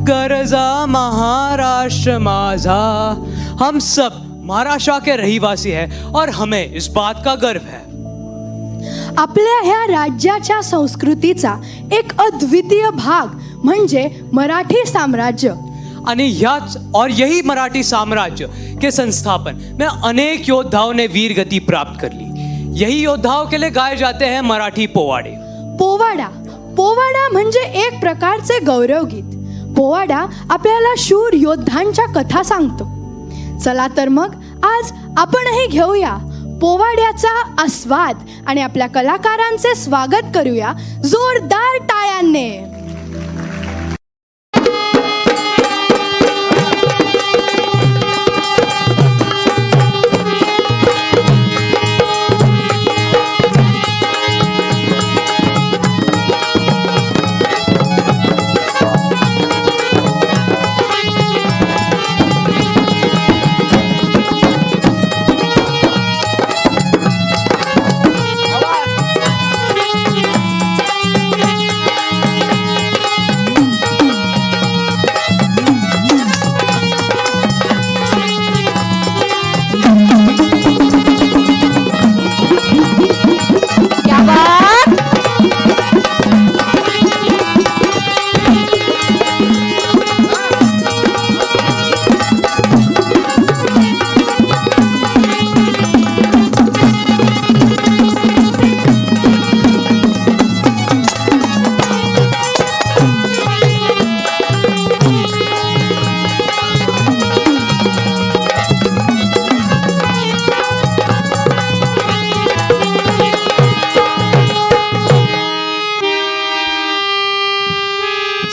गरजा महाराष्ट्र माझा। हम सब महाराष्ट्र के रहिवासी हैं और हमें इस बात का गर्व है। आपल्या ह्या राज्याच्या संस्कृतीचा एक अद्वितीय भाग म्हणजे मराठी साम्राज्य। आणि ह्याच और यही मराठी साम्राज्य के संस्थापन में अनेक योद्धाओं ने वीर गति प्राप्त कर ली। यही योद्धाओं के लिए गाए जाते हैं मराठी पोवाडे। पोवाडा पोवाडा म्हणजे एक प्रकारचे गौरवगीत। पोवाडा आपल्याला शूर योद्धांच्या कथा सांगतो। चला तर मग आज आपणही घेऊया पोवाड्याचा आस्वाद आणि आपल्या कलाकारांचे स्वागत करूया जोरदार टाळ्यांनी।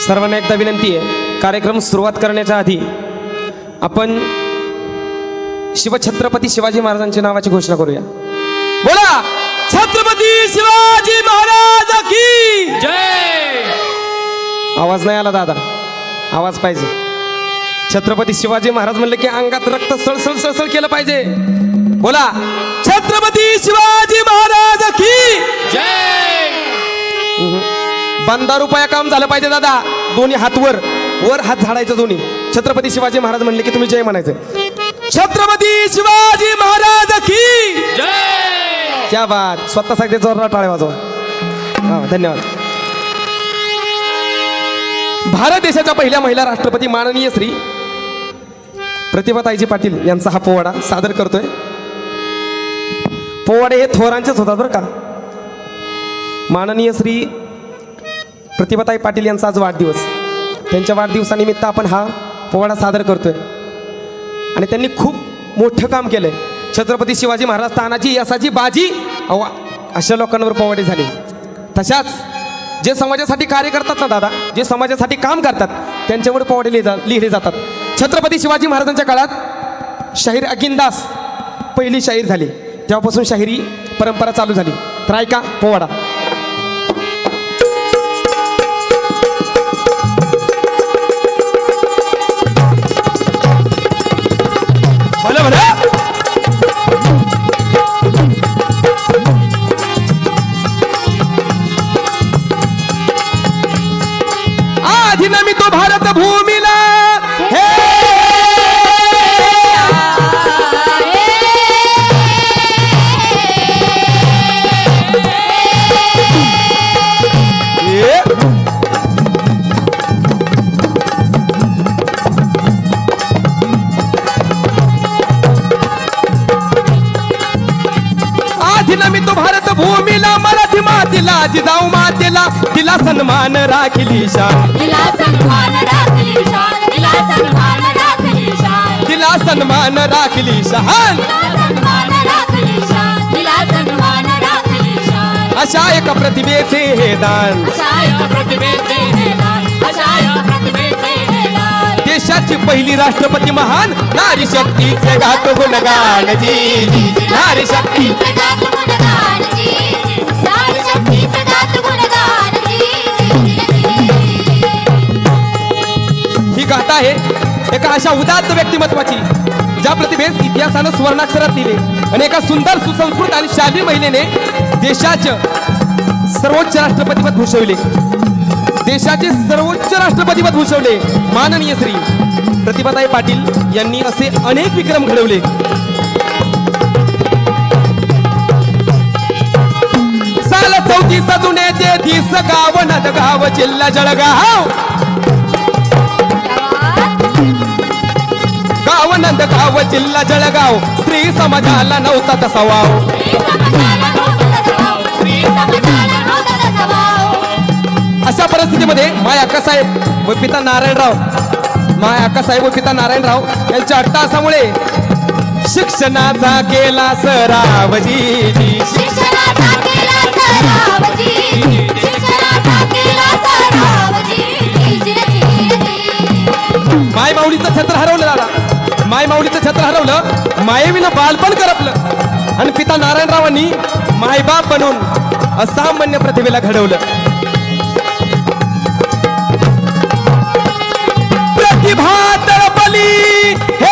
सर्वांना एकदा विनंती आहे, कार्यक्रम सुरुवात करण्याच्या आधी आपण शिवछत्रपती शिवाजी महाराजांच्या नावाची घोषणा करूया। बोला छत्रपती शिवाजी महाराज की जय। आवाज नाही आला दादा, आवाज पाहिजे। छत्रपती शिवाजी महाराज म्हणले की अंगात रक्त सळसळ सळसळ केलं पाहिजे। बोला छत्रपती शिवाजी महाराज की जय। बंदा रुपया काम झालं पाहिजे दादा। दोन्ही हात वर वर हात झाडायचं दोन्ही। छत्रपती शिवाजी महाराज म्हणले की तुम्ही जय म्हणायचं। छत्रपती शिवाजी महाराज की जय। क्या बात, स्वतःसाठी जोरदार टाळ्या वाजवा। हा, धन्यवाद। भारत देशाच्या पहिल्या महिला राष्ट्रपती माननीय श्री प्रतिभाताईजी पाटील यांचा हा पोवाडा सादर करतोय। पोवाडे हे थोरांचेच होतात बरं का। माननीय श्री प्रतिभाताई पाटील यांचा आज वाढदिवस, त्यांच्या वाढदिवसानिमित्त आपण हा पोवाडा सादर करतोय। आणि त्यांनी खूप मोठं काम केलंय। छत्रपती शिवाजी महाराज तानाजी यसाची बाजी अशा लोकांवर पोवाडे झाले। तशाच जे समाजासाठी कार्य करतात ना दादा, जे समाजासाठी काम करतात त्यांच्यावर पोवाडे लिहिले जातात। छत्रपती शिवाजी महाराजांच्या काळात शाहीर अगिनदास पहिली शाहीर झाली, तेव्हापासून शाहिरी परंपरा चालू झाली। तर ऐका पोवाडा। आधी मी तो भारत भूमीला हे आधी मी तो भारत भूमीला मराठी मातीला जिजाऊ मातेला तिला सन्मान राखली शान, तिला सन्मान राखली शान, तिला सन्मान राखली शान, तिला सन्मान राखली शान, सन्मान राखली शान, तिला सन्मान राखली शान। अशा एका प्रतिभेचे हे दान, अशा एका प्रतिभेचे हे दान, अशा एका प्रतिभेचे हे दान। देशाची पहिली राष्ट्रपती महान नारी शक्तीचे गात गुणगान जी, नारी शक्तीचे गात गुणगान जी, नारी शक्तीचे गात गुणगान जी। ही गाथा आहे एका अशा उदात्त व्यक्तिमत्वाची ज्या प्रतिभेस इतिहासानं सुवर्णाक्षरात लिहिले आणि एका सुंदर सुसंस्कृत आणि शालीन महिलेने देशाचे सर्वोच्च राष्ट्रपतीपद भूषविले। देशाचे सर्वोच्च राष्ट्रपतीपद भूषवले माननीय श्री प्रतिभाताई पाटील यांनी असे अनेक विक्रम घडवले. साल 34 जुन्याचे 30 गाव नदगाव जिल्हा जळगाव. गाव नंदगाव जिल्हा जळगाव स्त्री समाजाला नव्हता तसा वाव. अशा परिस्थितीमध्ये माय अक्कासाहेब व पिता नारायणराव यांच्या अट्टहासामुळे शिक्षणाचा केला सरावजी. माय माऊलीचं छत्र हरवलं दादा, माय माऊलीचं छत्र हरवलं, मायेविनं बालपण करपलं आणि पिता नारायणरावांनी मायबाप बनून असामान्य प्रतिभेला घडवलं. प्रतिभा तळपली हे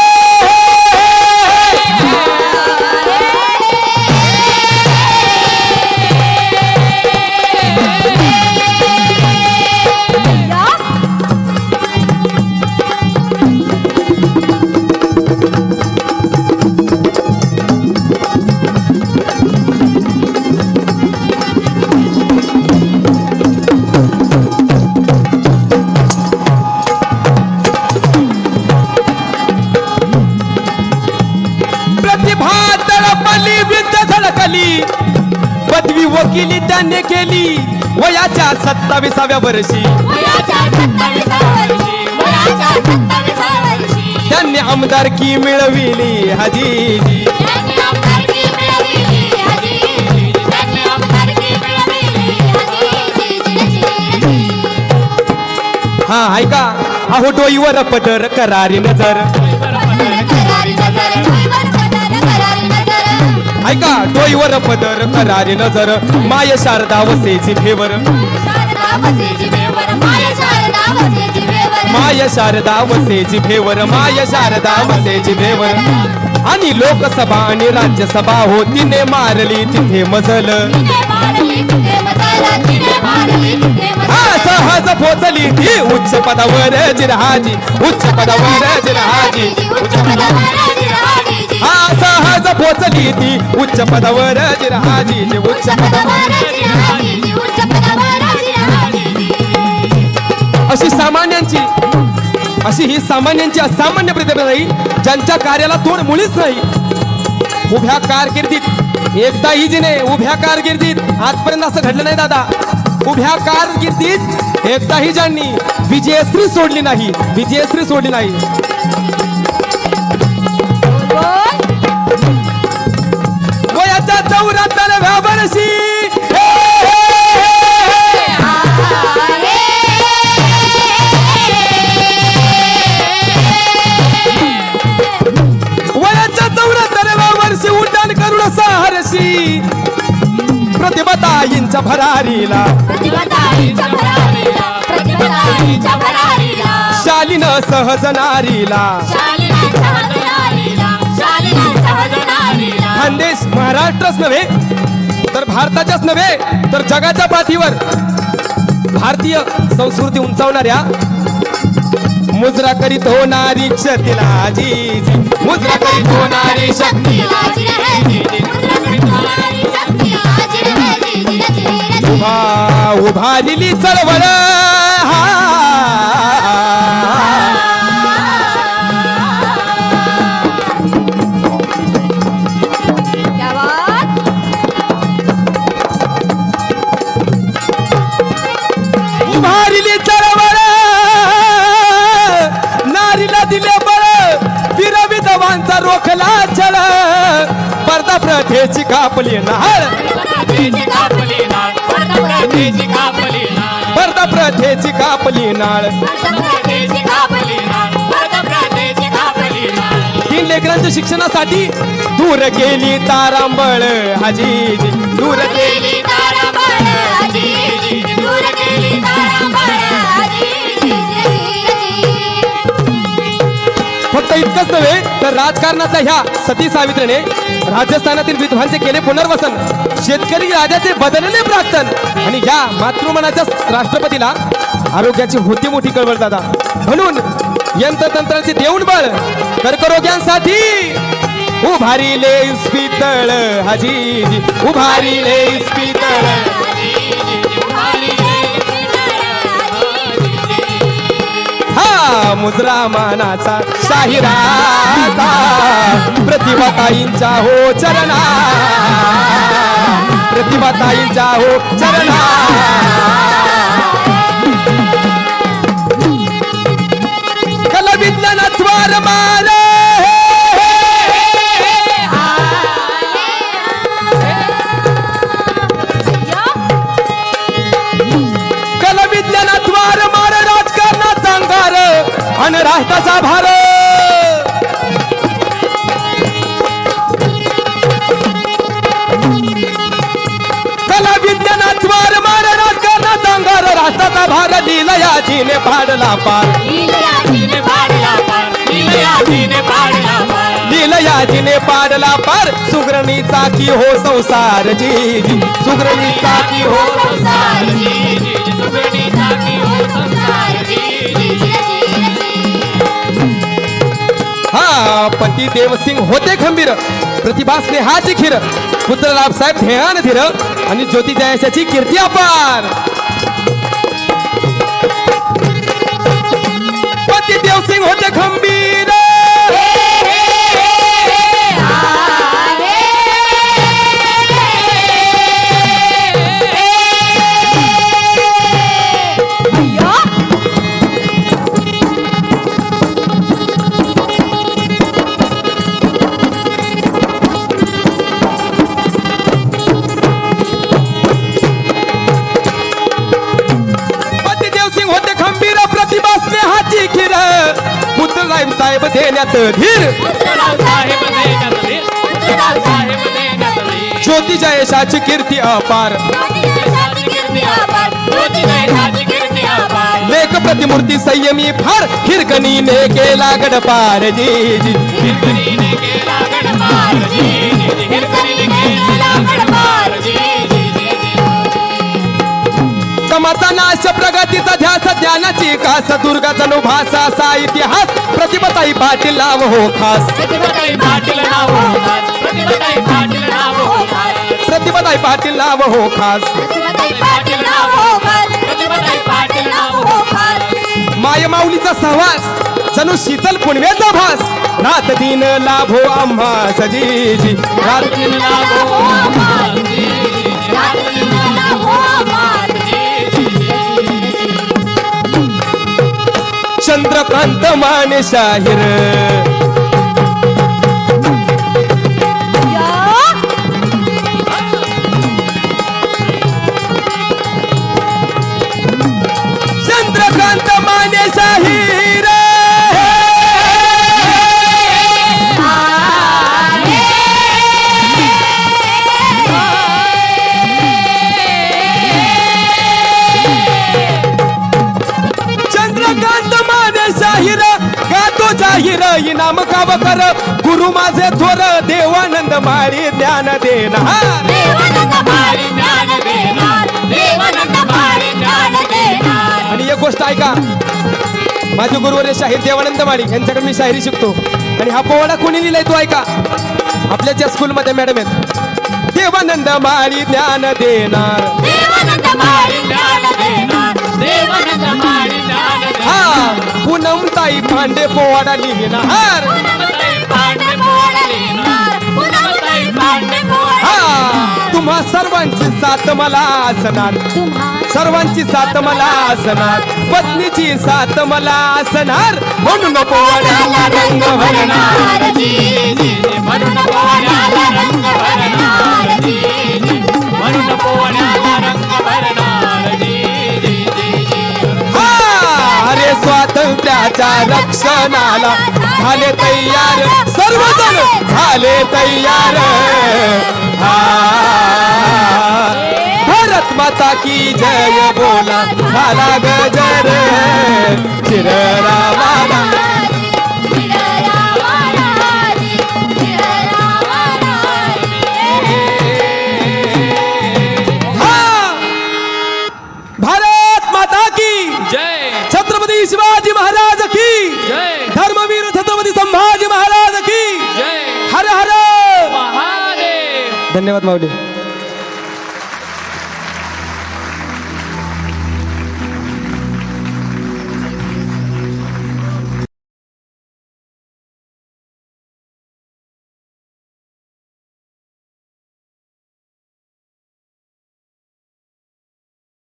पदवी वकिली त्याने केली वयाच्या 27व्या वर्षी. त्यांनी आमदारकी मिळविली हाजी. हा ऐका, अहो डोईवर पदर करारी नजर. ऐका डोईवर पदर करारी नजर माय शारदा वसेची भेवर. माय शारदा वसेची भेवर, माय शारदा वसेची भेवर. आणि लोकसभा आणि राज्यसभा हो तिने मारली तिथे मजल. सहज पोचली ती उच्च पदावर जिरहाजी, उच्च पदावर जिरहाजी. हा सहज पोचली ती उच्च पदावर जिरहाजी, उच्च पदावर. अशी ही सामान्यांची असामान्य प्रतिभा नाही ज्यांच्या कार्याला तोड मुळीच नाही. उभ्या कारकिर्दीत एकदाही जिने उभ्या कारकिर्दीत आजपर्यंत असं घडलं नाही दादा. उभ्या कारकिर्दीत एकदाही ज्यांनी विजयश्री सोडली नाही, विजयश्री सोडली नाही. वयाच्या 74व्या वर्षी उड्डाण करून साहरशी प्रतिभाताईंच्या भरारीला, शालीन सहज नारीला. खानदेश महाराष्ट्रच नव्हे तर भारताच्याच नव्हे तर जगाच्या पाठीवर भारतीय संस्कृती उंचावणाऱ्या मुजरा करीत होणारी शक्तीला जी, मुजरा करीत होणारी शक्तीला. उभारिली चळवळ उभारिली चळवळ नारीला दिले बळ विरविधवांचा रोखला छळ. स्पर्धा प्रथेची कापली नाळ, स्पर्धा प्रथेची कापली नाळ. 3 लेकरांच्या शिक्षणासाठी दूर गेली तारांबळ हाजी, दूर गेली तारांबळ हाजी, दूर गेली तारांबळ हाजी. फक्त इतकंच नव्हे तर राजकारणाच्या ह्या सती सावित्रीने राजस्थानातील विधवांचे केले पुनर्वसन, शेतकरी राजाचे बदलले प्राक्तन आणि या मातृमनाच्या राष्ट्रपतीला आरोग्याची होती मोठी कळवळ दादा. म्हणून यंत्रतंत्राचे देऊन बळ कर्करोग्यांसाठी उभारिले इस्पितळ हाजी, उभारिले इस्पितळ. हा मुजरा मानाचा शाहिराचा प्रतिभाताईंच्या हो चरणा, प्रतिभाताईंच्या हो चरणा. कला विज्ञानात वार मार कला विज्ञानात वार मार राजकारणाचा अंगार आणि राष्ट्राचा भार. कला विज्ञानात वार मार राजकारणाचा अंगार राष्ट्राचा भार. लीलयाजीने पाडला पार, लीलयाजीने पाडला पार. सुग्रणीचा की हो संसार जी जी, सुग्रणीचा की हो संसार जी जी, सुग्रणीचा की हो संसार जी जी. हा पती देवसिंग होते खंबीर, प्रतिभासने हाची खीर. पुत्र रावसाहेब ध्यान धीर आणि ज्योती जयशाची कीर्ती अपार. पती देवसिंग होते खंबीर, साहेब देण्यात धीर. ज्योती जयशाची कीर्ती अपार. लेख प्रतिमूर्ती संयमी फार. हिरकणीने केला गडपार जी जी, हिरकणीने केला गडपार जी जी, हिरकणीने केला गडपार जी जी. समाचा नाश प्रगतीचा ध्यास ज्ञानाची कास. दुर्गाचा नुभास असा इतिहास. प्रतिभाताई पाटील नाव हो खास, प्रतिभाताई पाटील नाव हो खास, प्रतिभाताई पाटील नाव हो खास, प्रतिभाताई पाटील नाव हो खास, प्रतिभाताई पाटील नाव हो खास, प्रतिभाताई पाटील नाव हो खास. माय माऊलीचा सहवास जणू शीतल पुनवेचा भास. रात दिन लाभो आम्हा सजी जी, रात दिन लाभो आम्हा सजी जी, रात दिन लाभो आम्हा सजी. चंद्रकांत माने शाहीर, चंद्रकांत माने शाहीर. चंद्रकांत माने शाहीर गातो जाहीर इनाम गाव कर. गुरु माझे थोर देवानंद माळी ज्ञान देणार, देवानंद माळी ज्ञान देणार, देवानंद माळी ज्ञान देणार. आणि एक गोष्ट ऐका, माझे गुरुवर्य शाहीर देवानंद माळी यांच्याकडे मी शायरी शिकतो. आणि हा पोवाडा कोणी लिहिलाय तो ऐका. आपल्या ज्या स्कूलमध्ये मॅडम आहेत, देवानंद माळी ज्ञान देणार, देवानंद माळी ज्ञान देणार, देवानंद माळी ज्ञान देणार. हा पूनमताई पांडे पोवाडा लिहिणार, हा तुम्हा सर्वांची साथ मला असणार, सर्वांची साथ मला असणार. पत्नीची साथ मला असणार. म्हणून पोवाड्याला रंग भरणार जी जी, म्हणून पोवाड्याला रंग भरणार जी जी, म्हणून पोवाड्याला रंग भरणार जी जी जी. हा अरे स्वातंत्र्याच्या रक्षणाला झाले तयार सर्वजण, झाले तयार. भारत माता की जय बोला झाला गजर. चिररावाला भारत माता की जय. धन्यवाद माऊली.